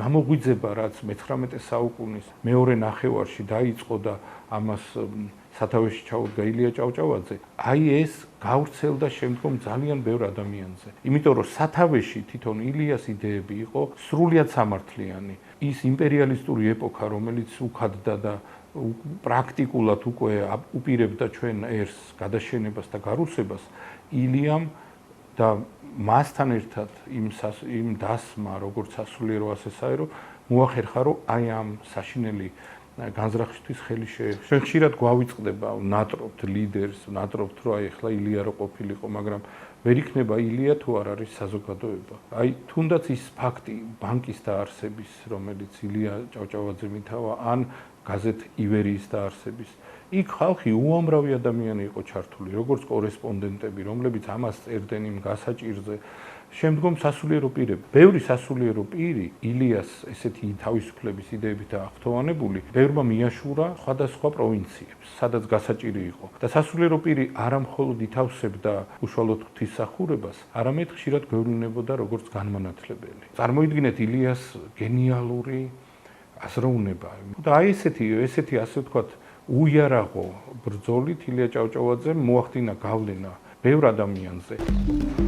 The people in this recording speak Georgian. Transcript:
გამოღვიძება, რაც მე-19 საუკუნის მეორე ნახევარში დაიწყო და ამას სათავეში ჩაუდგა ილია ჭავჭავაძე, აი ეს გავრცელდა შემდგომ ძალიან ბევრ ადამიანზე. იმიტომ რომ სათავეში თვითონ ილიას იდეები იყო სრულიად სამართლიანი. ის იმპერიალისტური ეპოქა, რომელიც უქადდა და პრაქტიკულად უკვე უპირებდა ჩვენ ერს გადაშენებას და გარუსებას, ილიამ და მასთან ერთად იმ დასმა, როგორც სასულიერო ასე საერო, მოახერხა, რომ აი ამ საშინელი განზრახისთვის ხელი შეეშვა. ჩვენ ხშირად გვავიწყდება, ვნატრობთ ლიდერს, ვნატრობთ, რომ აი ახლა ილია რო ყოფილიყო, მაგრამ ვერ იქნება ილია თუ არ არის საზოგადოება. აი თუნდაც ის ფაქტი ბანკის დაარსების, რომელიც ილია ჭავჭავაძე მითავა, ან გაზეთ ივერიის დაარსების, იქ ხალხი უამრავი ადამიანი იყო ჩართული, როგორც კორესპონდენტები, რომლებიც ამას წერდნენ იმ გასაჭირზე. შემდგომ სასულიერო პირები, ბევრი სასულიერო პირი ილიას ესეთი თავისუფლების იდეებით აღთოვანებული, ბევრმა მიაშურა სხვადასხვა პროვინციებს, სადაც გასაჭირი იყო. და სასულიერო პირი არა მხოლოდ ითავსებდა უშუალოდ ღვთისმსახურებას, არამედ ხშირად გვევლინებოდა როგორც განმანათლებელი. წარმოიდგინეთ ილიას გენიალური აზროვნება. და აი ესეთი ასე ვთქვათ, უიარაღო ბრძოლით ილია ჭავჭავაძემ მოახდინა გავლენა ბევრ ადამიანზე.